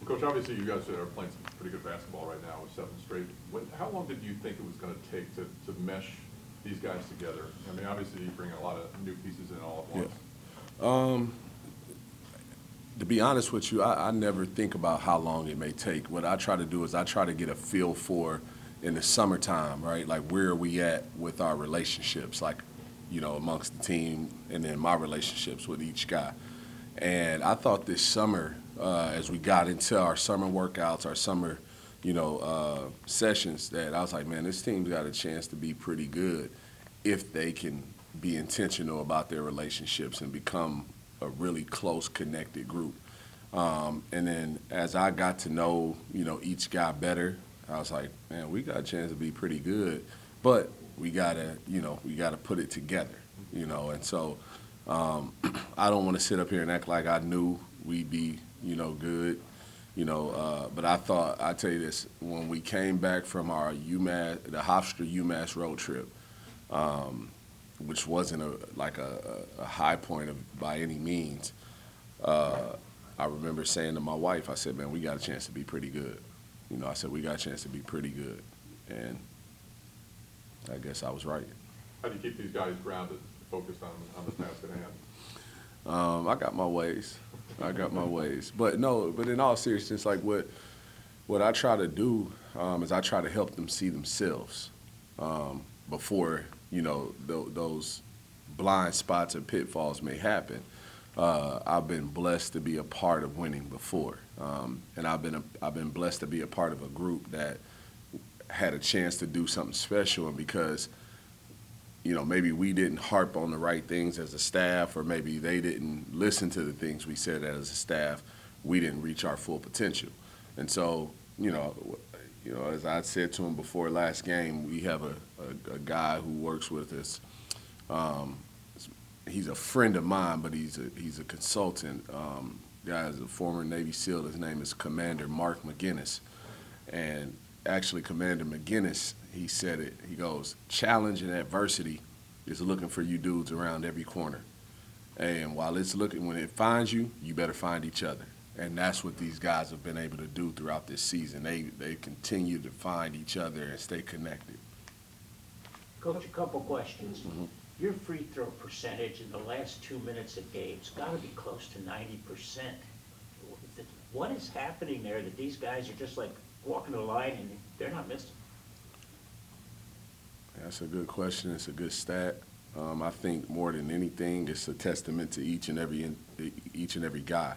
Coach, obviously you guys are playing some pretty good basketball right now with 7 straight. How long did you think it was going to take to mesh these guys together? I mean, obviously you bring a lot of new pieces in all at once. Yeah. To be honest with you, I never think about how long it may take. What I try to do is I try to get a feel for in the summertime, right? Like where are we at with our relationships, like, amongst the team and then my relationships with each guy. And I thought this summer, as we got into our summer workouts, our summer, sessions, that I was like, man, this team's got a chance to be pretty good if they can be intentional about their relationships and become a really close, connected group. And then as I got to know, each guy better, I was like, man, we got a chance to be pretty good, but we gotta put it together, And so I don't want to sit up here and act like I knew we'd be, good, But I tell you this, when we came back from our the Hofstra-UMass road trip, which wasn't a high point by any means. I remember saying to my wife, I said, man, we got a chance to be pretty good. I said, we got a chance to be pretty good. And I guess I was right. How do you keep these guys grounded, focused on the task at hand? I got my ways. But in all seriousness, like what I try to do is I try to help them see themselves before those blind spots and pitfalls may happen. I've been blessed to be a part of winning before, and I've been blessed to be a part of a group that had a chance to do something special. And because maybe we didn't harp on the right things as a staff, or maybe they didn't listen to the things we said as a staff, we didn't reach our full potential. And so as I said to him before last game, we have a guy who works with us. He's a friend of mine, but he's a consultant. Guy is a former Navy SEAL. His name is Commander Mark McGinnis. And actually, Commander McGinnis, he said it. He goes, challenge and adversity is looking for you dudes around every corner. And while when it finds you, you better find each other. And that's what these guys have been able to do throughout this season. They continue to find each other and stay connected. Coach, a couple questions. Mm-hmm. Your free throw percentage in the last 2 minutes of games got to be close to 90%. What is happening there that these guys are just like walking the line and they're not missing? That's a good question. It's a good stat. I think more than anything, it's a testament to each and every guy.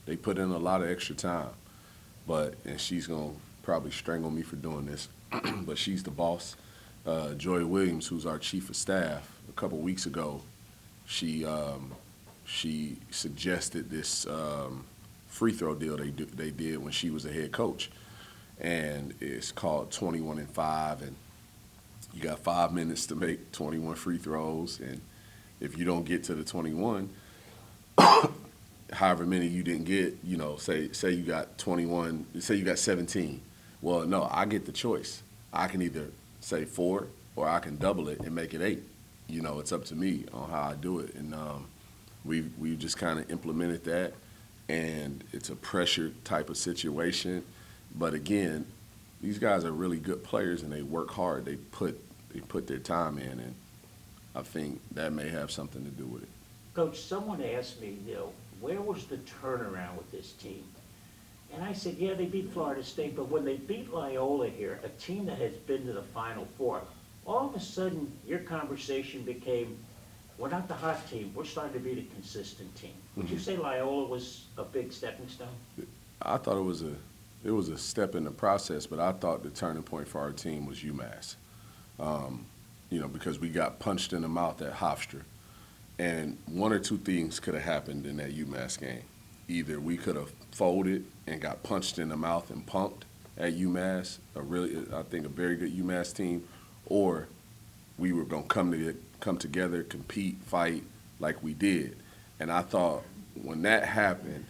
They put in a lot of extra time, and she's gonna probably strangle me for doing this, but she's the boss. Joy Williams, who's our chief of staff, a couple weeks ago, she suggested this free throw deal they did when she was a head coach, and it's called 21 and 5, and you got 5 minutes to make 21 free throws, and if you don't get to the 21, however many you didn't get, say you got 21, say you got 17. Well, no, I get the choice. I can either say 4 or I can double it and make it 8. It's up to me on how I do it. And we've just kind of implemented that, and it's a pressure type of situation. But again, these guys are really good players and they work hard. They put their time in, and I think that may have something to do with it. Coach, someone asked me, where was the turnaround with this team? And I said, yeah, they beat Florida State, but when they beat Loyola here, a team that has been to the Final Four, all of a sudden your conversation became, we're not the hot team, we're starting to be the consistent team. Would you say Loyola was a big stepping stone? I thought it was a step in the process, but I thought the turning point for our team was UMass. Because we got punched in the mouth at Hofstra. And one or two things could have happened in that UMass game. Either we could have folded and got punched in the mouth and punked at UMass, I think a very good UMass team, or we were going to come together, compete, fight like we did. And I thought when that happened,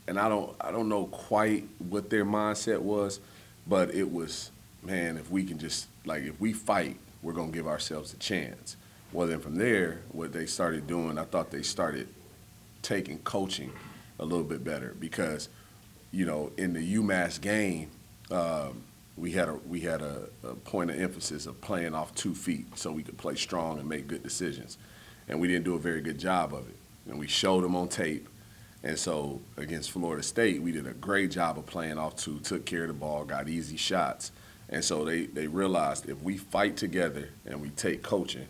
and I don't know quite what their mindset was, but it was, man, if we can just, if we fight, we're going to give ourselves a chance. Well, then from there, what they started doing, I thought they started taking coaching a little bit better because, you know, in the UMass game, we had a point of emphasis of playing off 2 feet so we could play strong and make good decisions. And we didn't do a very good job of it. And we showed them on tape. And so against Florida State, we did a great job of playing off 2, took care of the ball, got easy shots. And so they realized if we fight together and we take coaching,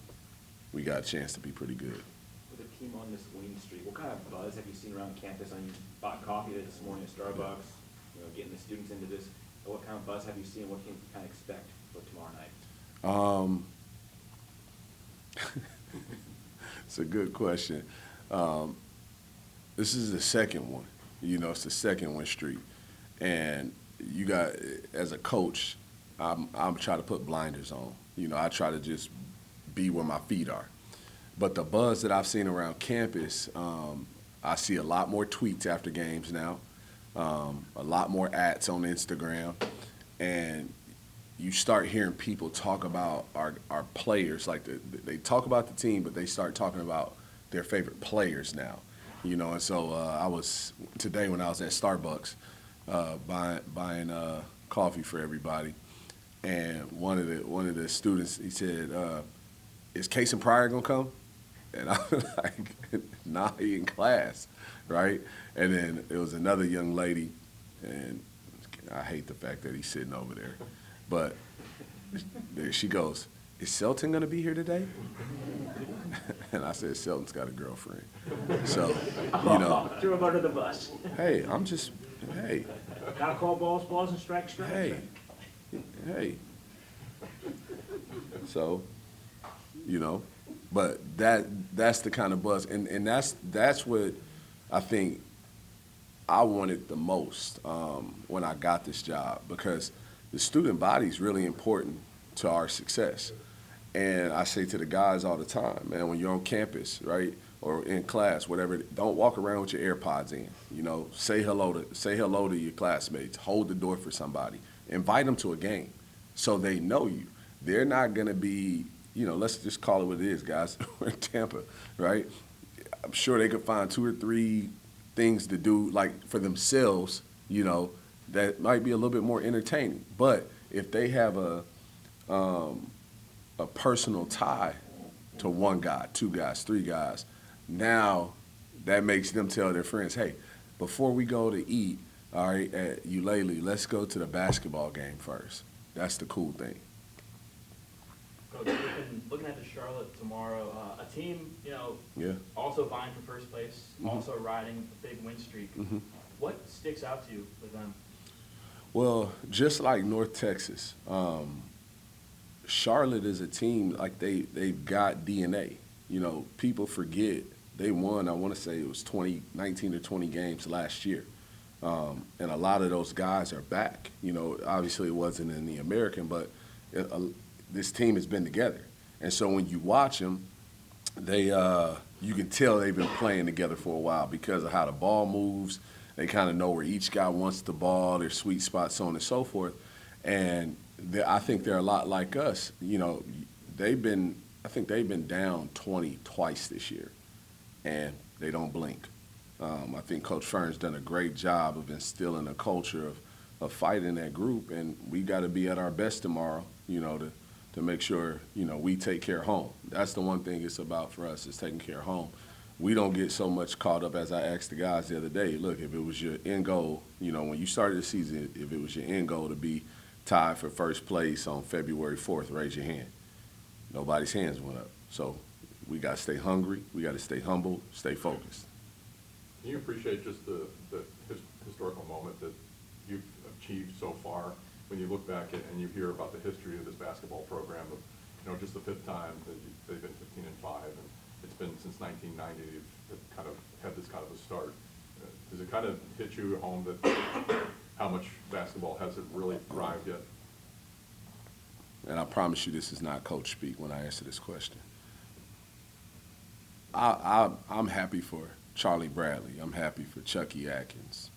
we got a chance to be pretty good. With a team on this win streak, what kind of buzz have you seen around campus? I mean, you bought coffee this morning at Starbucks, you know, getting the students into this. What kind of buzz have you seen? What can you kind of expect for tomorrow night? It's a good question. This is the second one. You know, it's the second win streak. And you got, as a coach, I'm trying to put blinders on. You know, I try to just be where my feet are. But the buzz that I've seen around campus, I see a lot more tweets after games now, a lot more ats on Instagram, and you start hearing people talk about our players. Like they talk about the team, but they start talking about their favorite players now. You know, and so I was today when I was at Starbucks buying coffee for everybody, and one of the students, he said, "Is Case and Pryor gonna come?" And I was like, "Nah, he in class, right?" And then it was another young lady, and I hate the fact that he's sitting over there, but there she goes, "Is Selton gonna be here today?" And I said, "Selton's got a girlfriend." So, you know, Threw him under the bus. hey, Gotta call balls and strikes strikes. hey. So, you know, but that's the kind of buzz, and that's what I think I wanted the most when I got this job, because the student body is really important to our success. And I say to the guys all the time, man, when you're on campus, right, or in class, whatever, don't walk around with your AirPods in. You know, say hello to your classmates. Hold the door for somebody. Invite them to a game so they know you. They're not going to be, you know, let's just call it what it is, guys. We're in Tampa, right? I'm sure they could find 2 or 3 things to do, like, for themselves, you know, that might be a little bit more entertaining. But if they have a personal tie to one guy, 2 guys, 3 guys, now that makes them tell their friends, "Hey, before we go to eat, all right, at Eulalie, let's go to the basketball game first." That's the cool thing. Coach, looking at the Charlotte tomorrow, a team, you know, Yeah. also vying for first place, also riding a big win streak. What sticks out to you with them? Well, just like North Texas, Charlotte is a team, like they've got DNA. You know, people forget they won, I want to say it was 19 or 20 games last year. And a lot of those guys are back. You know, obviously it wasn't in the American, but this team has been together. And so when you watch them, you can tell they've been playing together for a while because of how the ball moves. They kind of know where each guy wants the ball, their sweet spots, so on and so forth. And I think they're a lot like us. You know, I think they've been down 20 twice this year, and they don't blink. I think Coach Fern's done a great job of instilling a culture of fighting that group, and we got to be at our best tomorrow, you know, to make sure, you know, we take care of home. That's the one thing it's about for us, is taking care of home. We don't get so much caught up, as I asked the guys the other day, look, if it was your end goal, you know, when you started the season, if it was your end goal to be tied for first place on February 4th, raise your hand. Nobody's hands went up. So we got to stay hungry, we got to stay humble, stay focused. Can you appreciate just the historical moment that you've achieved so far when you look back and you hear about the history of this basketball program of, you know, just the 5th time that they've been 15-5, and it's been since 1990 they've kind of had this kind of a start. Does it kind of hit you at home that how much basketball hasn't really thrived yet? And I promise you this is not coach speak when I answer this question. I'm happy for Charlie Bradley. I'm happy for Chucky Atkins,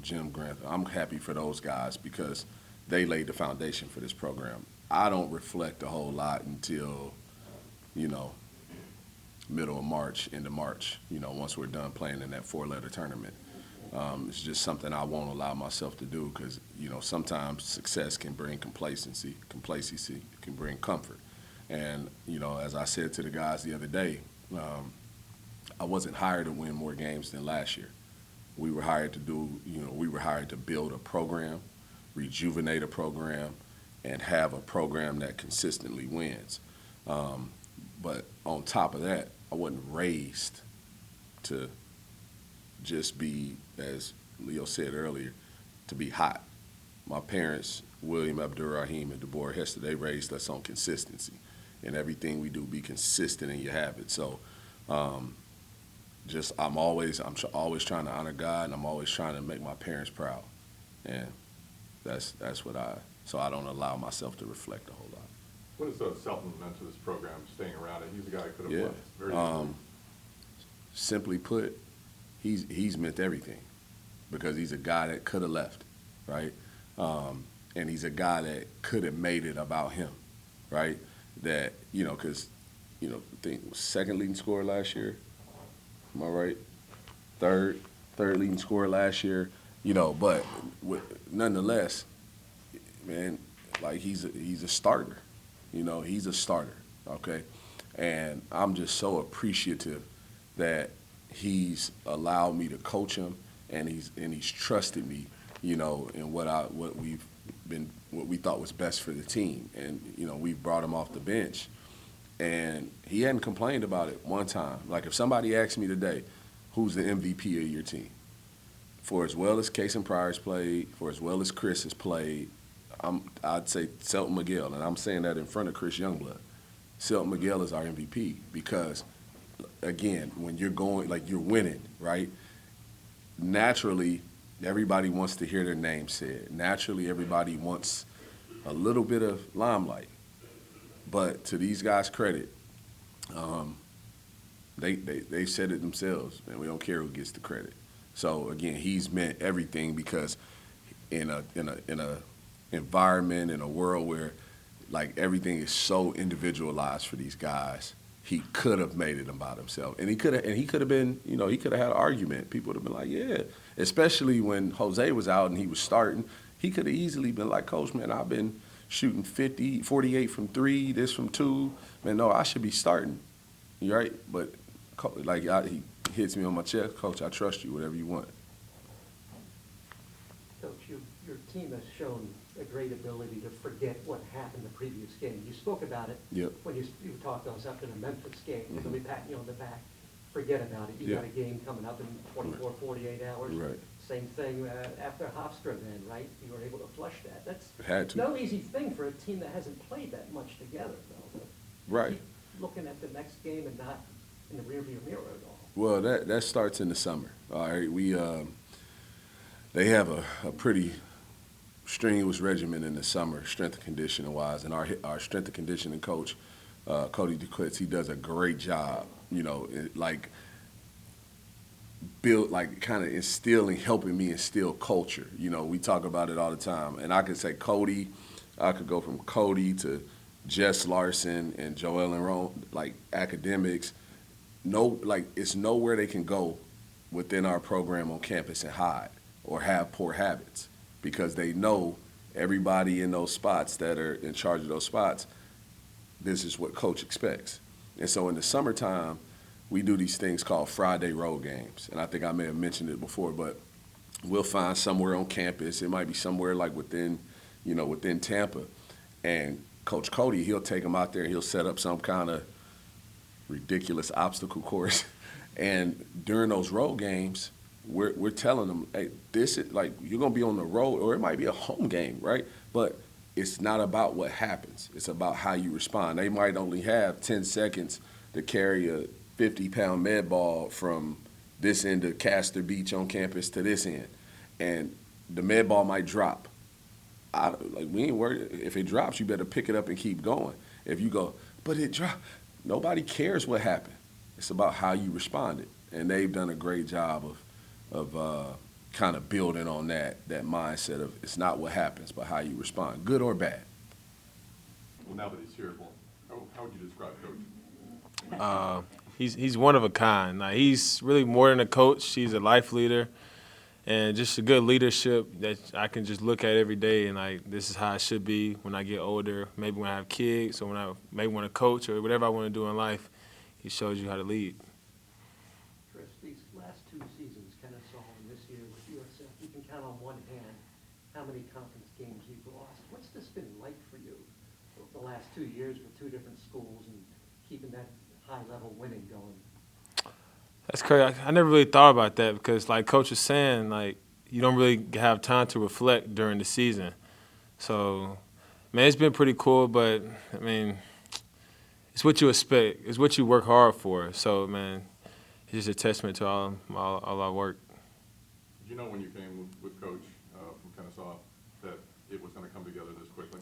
Jim Grantham. I'm happy for those guys because they laid the foundation for this program. I don't reflect a whole lot until, you know, middle of March, end of March, you know, once we're done playing in that 4-letter tournament. It's just something I won't allow myself to do because, sometimes success can bring complacency can bring comfort. And, as I said to the guys the other day, I wasn't hired to win more games than last year. We were hired to build a program, rejuvenate a program, and have a program that consistently wins. But on top of that, I wasn't raised to just be, as Leo said earlier, to be hot. My parents, William, Abdur-Rahim, and Deborah Hester, they raised us on consistency. In everything we do, be consistent in your habits. So I'm always trying to honor God, and I'm always trying to make my parents proud. And that's so I don't allow myself to reflect a whole lot. What has Selton meant to this program, staying around it? He's a guy who could have Yeah. left very easily. Simply put, he's meant everything because he's a guy that could have left, right? And he's a guy that could have made it about him, right? That, because, I think second leading scorer last year, am I right? Third leading scorer last year, but nonetheless, man, like he's a starter, he's a starter, okay? And I'm just so appreciative that he's allowed me to coach him and he's trusted me, in what we thought was best for the team. And, we brought him off the bench and he hadn't complained about it one time. Like if somebody asked me today, who's the MVP of your team? For as well as Case and Pryor's played, for as well as Chris has played, I'd say Selton Miguel, and I'm saying that in front of Chris Youngblood. Selton Miguel is our MVP because, again, when you're going, like you're winning, right? Naturally, everybody wants to hear their name said. Naturally, everybody wants a little bit of limelight. But to these guys' credit, they said it themselves, and we don't care who gets the credit. So again, he's meant everything because in a environment, in a world where like everything is so individualized for these guys, he could have made it about himself. And he could have been, he could have had an argument. People would have been like, yeah, especially when Jose was out and he was starting, he could have easily been like, Coach, man, I've been shooting 48 from 3, this from 2. Man, no, I should be starting. You right? But he hits me on my chest, Coach, I trust you, whatever you want. Coach, your team has shown a great ability to forget what happened the previous game. You spoke about it Yep. when you talked to us after the Memphis game. So we pat you on the back. Forget about it. You got a game coming up in 24, 48 hours. Right. Same thing after Hofstra then, right? You were able to flush that. That's Had to. no easy thing for a team that hasn't played that much together, though. But Right. keep looking at the next game and not in the rearview mirror at all. Well, that starts in the summer. All right, they have a pretty strenuous regimen in the summer, strength and conditioning wise, and our strength and conditioning coach, Cody DeQuitz, he does a great job. Helping me instill culture. We talk about it all the time, and I could say Cody, I could go from Cody to Jess Larson and Joel and Ron, like academics. It's nowhere they can go within our program on campus and hide or have poor habits because they know everybody in those spots that are in charge of those spots, this is what coach expects. And so in the summertime, we do these things called Friday road games. And I think I may have mentioned it before, but we'll find somewhere on campus. It might be somewhere like within Tampa. And Coach Cody, he'll take them out there and he'll set up some kind of ridiculous obstacle course. And during those road games, we're telling them, hey, this is like, you're going to be on the road, or it might be a home game, right? But it's not about what happens. It's about how you respond. They might only have 10 seconds to carry a 50-pound med ball from this end of Castor Beach on campus to this end. And the med ball might drop. We ain't worried. If it drops, you better pick it up and keep going. If you go, but it dropped, nobody cares what happened. It's about how you responded. And they've done a great job of kind of building on that mindset of it's not what happens, but how you respond, good or bad. Well, now that he's here, how would you describe Coach? He's one of a kind. Like, he's really more than a coach. He's a life leader. and just a good leadership that I can just look at every day and like this is how I should be when I get older. Maybe when I have kids, or when I maybe want to coach or whatever I want to do in life. He shows you how to lead. Chris, these last two seasons, Kennesaw and this year with USF, you can count on one hand how many conference games you've lost. What's this been like for you the last 2 years with two different schools and keeping that high-level winning going? That's crazy. I never really thought about that because, like Coach was saying, like you don't really have time to reflect during the season. So, man, it's been pretty cool. But I mean, it's what you expect. It's what you work hard for. So, man, it's just a testament to all our work. Did you know when you came with Coach from Kennesaw that it was going to come together this quickly?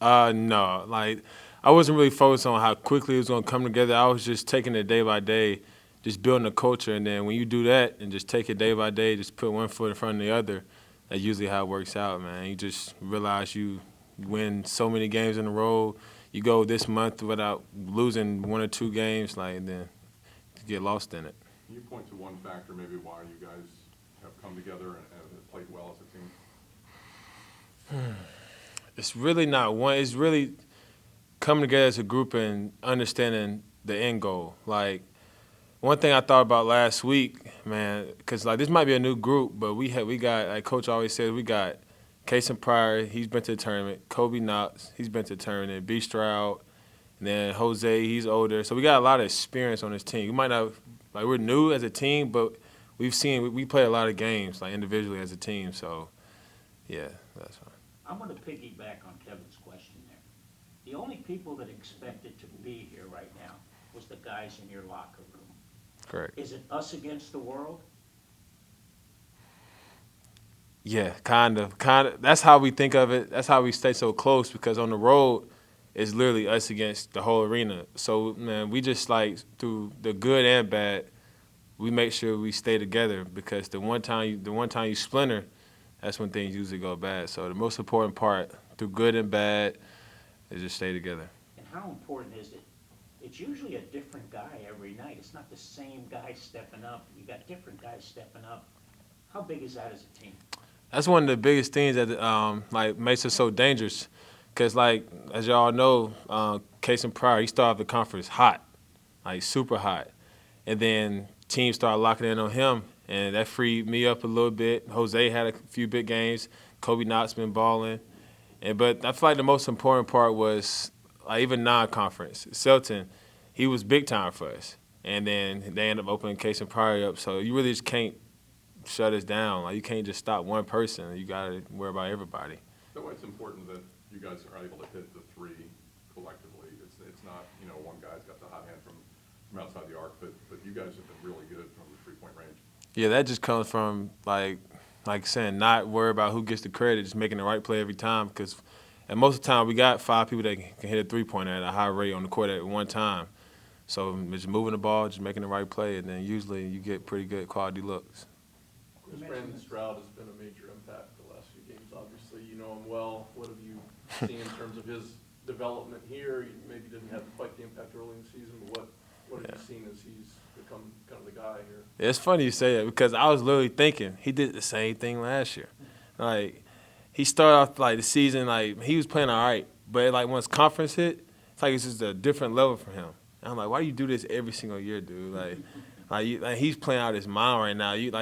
No, like I wasn't really focused on how quickly it was going to come together. I was just taking it day by day, just building a culture. And then when you do that and just take it day by day, just put one foot in front of the other, that's usually how it works out, man. You just realize you win so many games in a row. You go this month without losing one or two games, like then you get lost in it. Can you point to one factor maybe why you guys have come together and have played well as a team? It's really not one. It's really coming together as a group and understanding the end goal. Like, one thing I thought about last week, man, because like this might be a new group, but we got, like Coach always says, we got Kason Pryor, he's been to the tournament. Kobe Knox, he's been to the tournament. B. Stroud, and then Jose, he's older. So we got a lot of experience on this team. We might not, like we're new as a team, but we play a lot of games, like individually as a team. So, yeah, that's fine. I'm going to piggyback on Kevin's question there. The only people that expected to be here right now was the guys in your locker room. Correct. Is it us against the world? Yeah, kind of. That's how we think of it. That's how we stay so close because on the road, it's literally us against the whole arena. So, man, we just like through the good and bad, we make sure we stay together because the one time you splinter, that's when things usually go bad. So the most important part through good and bad is just stay together. And how important is it? It's usually a different guy every night. It's not the same guy stepping up. You got different guys stepping up. How big is that as a team? That's one of the biggest things that like makes us so dangerous. Cause like as y'all know, Kason Pryor, he started the conference hot, like super hot, and then teams started locking in on him, and that freed me up a little bit. Jose had a few big games. Kobe Knox been balling, but I feel like the most important part was like even non-conference. Selton, he was big time for us, and then they ended up opening Kason Pryor up. So you really just can't shut us down. Like you can't just stop one person. You gotta worry about everybody. That's why it's important that you guys are able to hit the three collectively. It's not, one guy's got the hot hand from outside the arc, but you guys have been really good from the three-point range. Yeah, that just comes from like saying not worry about who gets the credit, just making the right play every time. Because and most of the time we got 5 people that can hit a three-pointer at a high rate on the court at one time. So just moving the ball, just making the right play, and then usually you get pretty good quality looks. Brandon Stroud has been a major impact the last few games. Obviously, you know him well. What have you seen in terms of his development here? He maybe didn't have quite the impact early in the season, but what have you seen as he's become kind of the guy here? It's funny you say that because I was literally thinking he did the same thing last year. Like he started off like the season like he was playing all right, but like once conference hit, it's like it's just a different level for him. And I'm like, why do you do this every single year, dude? Like he's playing out his mind right now. You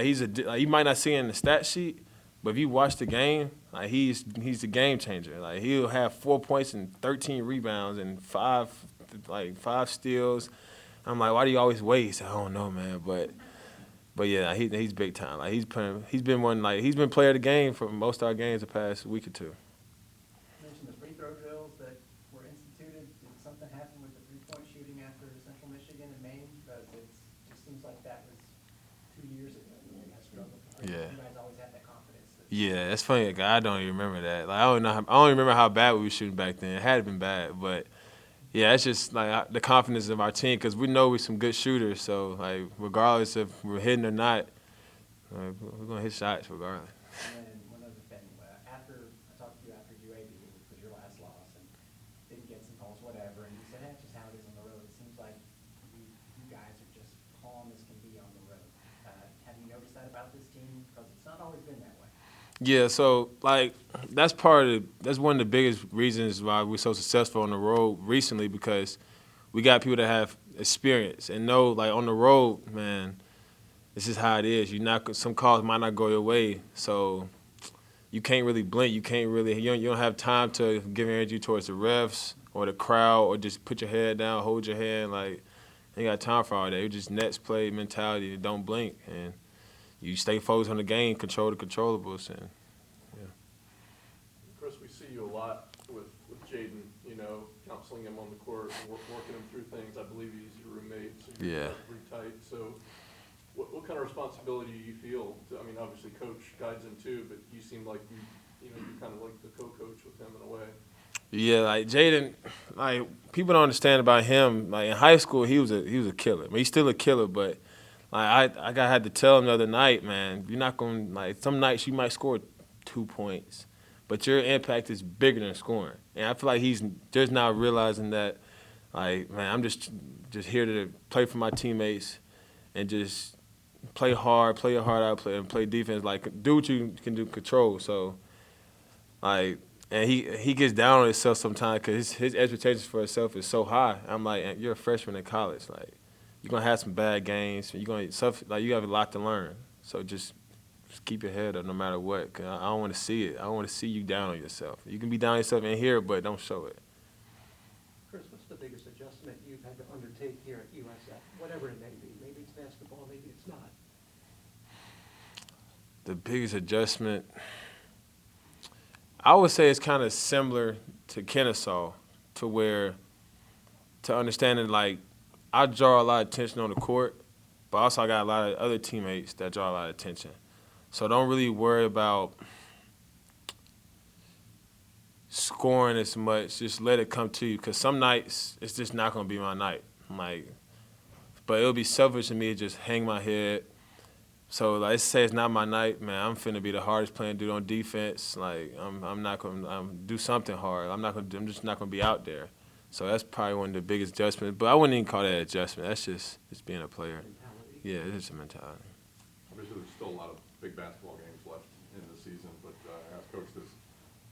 might not see it in the stat sheet, but if you watch the game, like he's the game changer. Like he'll have 4 points and 13 rebounds and five steals. I'm like, why do you always wait? He said, I don't know, man, but yeah, he's big time. Like he's been player of the game for most of our games the past week or two. You mentioned the free throw drills that were instituted. Did something happen with the three-point shooting after Central Michigan and Maine? Because it just seems like that was 2 years ago. You guys struggled. Yeah. You guys always had that confidence. Yeah, that's funny. I don't even remember that. Like I don't remember how bad we were shooting back then. It had been bad, but yeah, it's just like the confidence of our team because we know we're some good shooters. So like regardless if we're hitting or not, we're gonna hit shots regardless. And then one other thing, after I talked to you after UAB, which was your last loss, and didn't get some calls, whatever, and you said that's just how it is on the road. It seems like you guys are just calm as can be on the road. Have you noticed that about this team? Because at Yeah, so like that's one of the biggest reasons why we're so successful on the road recently, because we got people that have experience and know, like, on the road, man, this is how it is. Some calls might not go your way, so you can't really blink. You don't have time to give energy towards the refs or the crowd, or just put your head down, hold your hand. Like, ain't got time for all that. It's just Nets play mentality. Don't blink, and you stay focused on the game, control the controllables, and Chris, we see you a lot with Jaden, you know, counseling him on the court, and working him through things. I believe he's your roommate, so you're Yeah. pretty tight. So what kind of responsibility do you feel? I mean, obviously coach guides him too, but you seem like you're kind of like the co-coach with him in a way. yeah, like Jaden, like people don't understand about him. Like in high school, he was a killer. I mean, he's still a killer, but like I had to tell him the other night, man, you're not gonna, like, some nights you might score 2 points, but your impact is bigger than scoring. And I feel like he's just now realizing that, like, man, I'm just here to play for my teammates and just play hard, play your heart out, play defense, like do what you can do, control. So, like, and he gets down on himself sometimes because his expectations for himself is so high. I'm like, you're a freshman in college, like, you're gonna have some bad games. You have a lot to learn. So just keep your head up no matter what. 'Cause I don't want to see it. I don't want to see you down on yourself. You can be down on yourself in here, but don't show it. Chris, what's the biggest adjustment you've had to undertake here at USF, whatever it may be? Maybe it's basketball, maybe it's not. The biggest adjustment, I would say, it's kind of similar to Kennesaw, to understanding, like, I draw a lot of attention on the court, but also I got a lot of other teammates that draw a lot of attention. So don't really worry about scoring as much. Just let it come to you, because some nights it's just not going to be my night. Like, but it'll be selfish of me to just hang my head. So, like, let's say it's not my night, man, I'm finna be the hardest playing dude on defense. Like, I'm not gonna do something hard. I'm just not gonna be out there. So that's probably one of the biggest adjustments. But I wouldn't even call that an adjustment. That's just being a player. Mentality. Yeah, it's just a mentality. Obviously, there's still a lot of big basketball games left in the season, but I asked Coach this,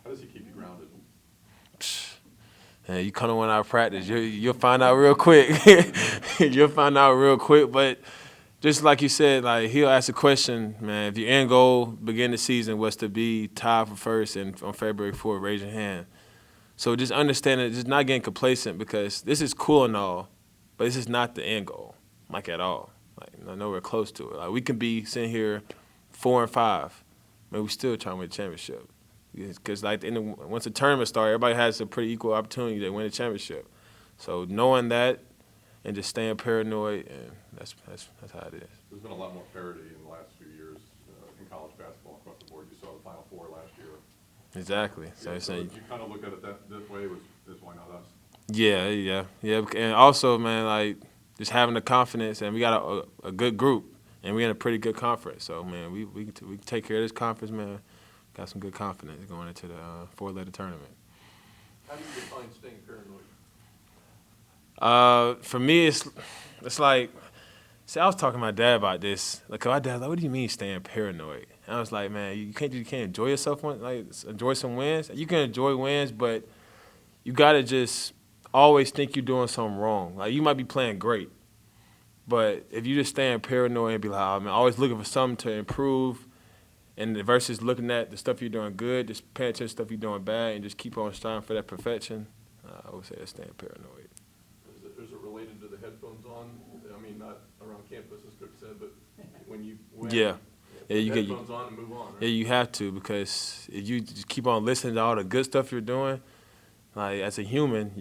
how does he keep you grounded? And you come to one hour practice, you'll find out real quick. You'll find out real quick. But just like you said, like, he'll ask a question, man, if your end goal beginning the season was to be tied for first and on February 4th, raise your hand. So just understanding, just not getting complacent, because this is cool and all, but this is not the end goal, like, at all. Like, nowhere close to it. Like, we can be sitting here 4-5, but we still trying to win a championship. Because, like, once the tournament starts, everybody has a pretty equal opportunity to win a championship. So knowing that and just staying paranoid, and that's how it is. There's been a lot more parity in the last few years in college basketball across the board. You saw the Final Four last year. Exactly. So, Yeah, so if you kind of look at it that way, is why not us? Yeah. And also, man, like, just having the confidence, and we got a good group, and we're in a pretty good conference. So, man, we can take care of this conference, man. Got some good confidence going into the four-letter tournament. How do you define staying paranoid? For me, it's like, see, I was talking to my dad about this. Like, my dad's like, what do you mean staying paranoid? And I was like, man, you can't enjoy yourself, enjoy some wins. You can enjoy wins, but you got to just always think you're doing something wrong. Like, you might be playing great, but if you just staying paranoid and be like, oh, man, always looking for something to improve, and versus looking at the stuff you're doing good, just paying attention to stuff you're doing bad, and just keep on striving for that perfection, I would say it's staying paranoid. Is it related to the headphones on? I mean, not around campus, as Coach said, but when you win, Yeah, you put get headphones on and move on, right? Yeah, you have to, because if you just keep on listening to all the good stuff you're doing, like, as a human,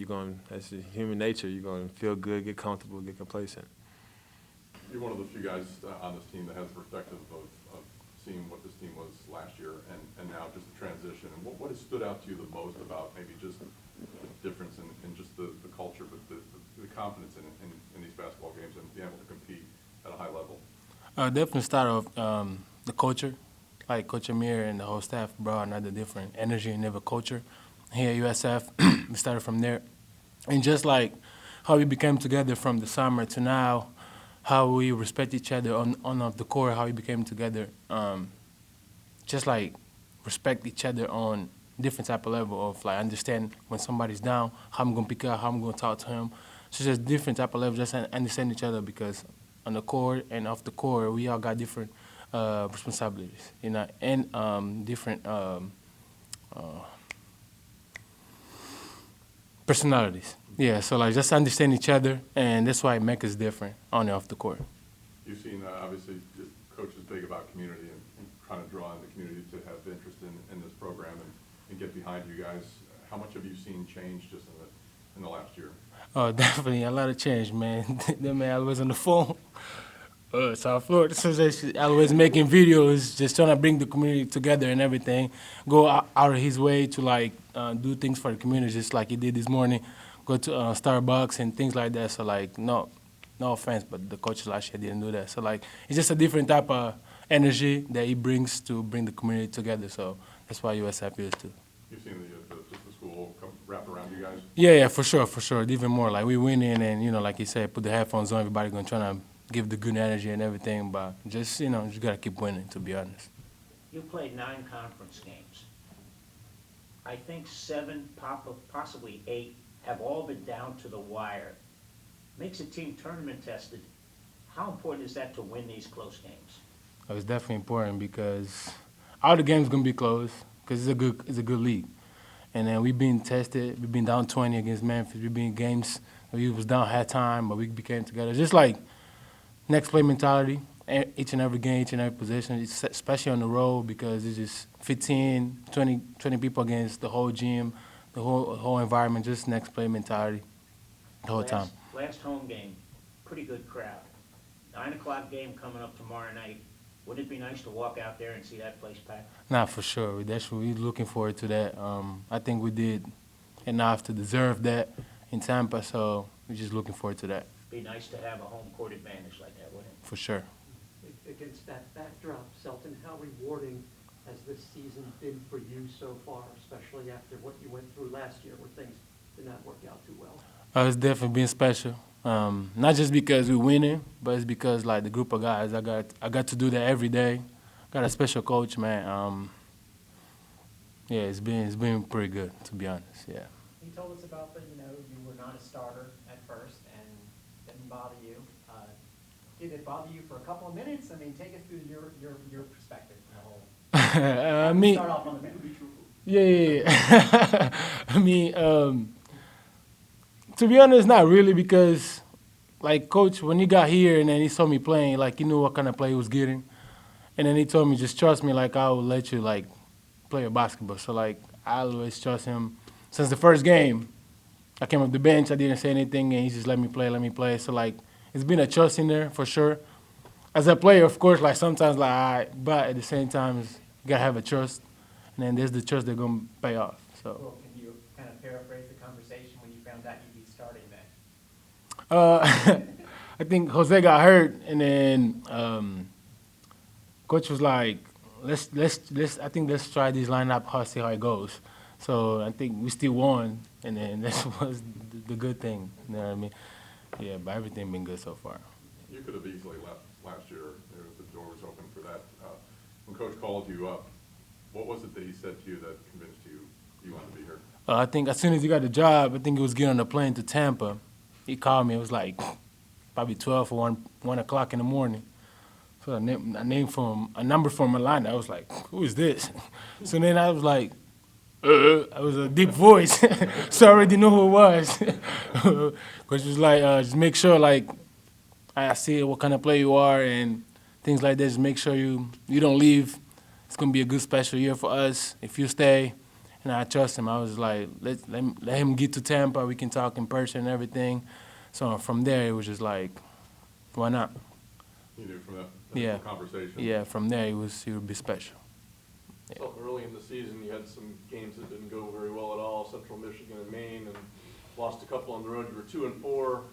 as a human nature, you're going to feel good, get comfortable, get complacent. You're one of the few guys on this team that has the perspective of seeing what this team was last year and now just the transition. And what has stood out to you the most about maybe just the difference in just the culture, but the confidence in these basketball games and being able to compete at a high level? Definitely start off the culture. Like, Coach Amir and the whole staff brought another different energy and different culture here at USF. We started from there. And just like how we became together from the summer to now, how we respect each other on off the court, how we became together. Just like respect each other on different type of level of like understand when somebody's down, how I'm gonna pick up, how I'm gonna talk to him. So just different type of level, just understand each other because on the court and off the court, we all got different responsibilities, you know, and different personalities. Yeah, so like just understand each other, and that's why it makes us different on and off the court. You've seen, obviously, Coach is big about community and trying to draw in the community to have interest in this program and get behind you guys. How much have you seen change just in the last year? Oh, definitely a lot of change, man. That man always on the phone. South Florida, so just always making videos, just trying to bring the community together and everything. Go out of his way to like do things for the community, just like he did this morning. Go to Starbucks and things like that. So like, no offense, but the coach last year didn't do that. So like, it's just a different type of energy that he brings to bring the community together. So that's why USF is too. You've seen just the school come wrap around you guys? Yeah, for sure. Even more, like we win in and, you know, like you said, put the headphones on, everybody gonna try to give the good energy and everything, but just, you know, just gotta keep winning, to be honest. You played 9 conference games. I think 7, possibly 8, have all been down to the wire. Makes a team tournament tested. How important is that to win these close games? Oh, it's definitely important because all the games gonna be close because it's a good league. And then we've been tested. We've been down 20 against Memphis. We've been in games we was down halftime, but we became together. Just like next play mentality, each and every game, each and every possession, especially on the road because it's just 15, 20 people against the whole gym, the whole environment, just next play mentality the whole time. Last home game, pretty good crowd. 9 o'clock game coming up tomorrow night. Wouldn't it be nice to walk out there and see that place packed? Nah, for sure. We're looking forward to that. I think we did enough to deserve that in Tampa, so we're just looking forward to that. Be nice to have a home court advantage like that, wouldn't it? For sure. Against that backdrop, Selton, how rewarding has this season been for you so far, especially after what you went through last year where things did not work out too well? It's definitely been special. Not just because we're winning, but it's because like the group of guys, I got to do that every day. Got a special coach, man. Yeah, it's been pretty good, to be honest. Yeah. You told us about the, you were not a starter at first and didn't bother you. Did it bother you for a couple of minutes? I mean, take us through your perspective on the whole. I mean, Start off on the bench. yeah. I mean, to be honest, not really because, like, coach, when he got here and then he saw me playing, like, he knew what kind of play he was getting. And then he told me, just trust me, like, I will let you, like, play a basketball. So, like, I always trust him. Since the first game, I came up the bench, I didn't say anything, and he just let me play. So, like, it's been a trust in there for sure. As a player, of course, like, sometimes, like, all right, but at the same time, you got to have a trust. And then there's the trust that's going to pay off. So. Well, can you kind of paraphrase the conversation when you found out you'd be starting then? I think Jose got hurt, and then coach was like, let's try this lineup, see how it goes. So I think we still won, and then that was the good thing. You know what I mean? Yeah, but everything been good so far. You could have easily left last year. The door was open for that. When Coach called you up, what was it that he said to you that convinced you wanted to be here? I think as soon as he got the job, I think he was getting on the plane to Tampa. He called me. It was like probably 12 or 1 o'clock in the morning. So a number from Atlanta. I was like, who is this? So then I was like, I was a deep voice. So I already knew who it was. Coach was like, just make sure, like, I see what kind of player you are and things like that. Just make sure you don't leave. It's going to be a good special year for us if you stay. And I trust him. I was like, let him get to Tampa. We can talk in person and everything. So from there, it was just like, why not? You knew from that conversation? Yeah, from there, he would be special. Yeah. So early in the season, you had some games that didn't go very well at all, Central Michigan and Maine, and lost a couple on the road. You were 2-4,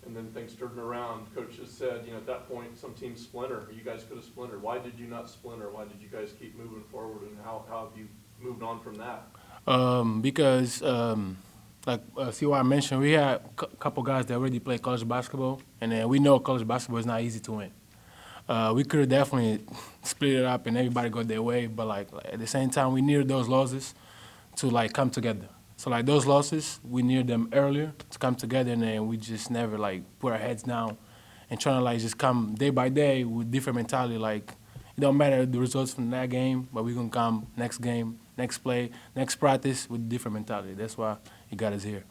and then things turned around. Coach just said, at that point, some teams splinter. You guys could have splintered. Why did you not splinter? Why did you guys keep moving forward, and how have you moved on from that? Because, see what I mentioned, we had a couple guys that already play college basketball, and then we know college basketball is not easy to win. We could have definitely split it up and everybody go their way, but like at the same time, we needed those losses to like come together. So like those losses, we needed them earlier to come together, and then we just never like put our heads down and trying to like just come day by day with different mentality. Like it don't matter the results from that game, but we're gonna come next game, next play, next practice with different mentality. That's why it got us here.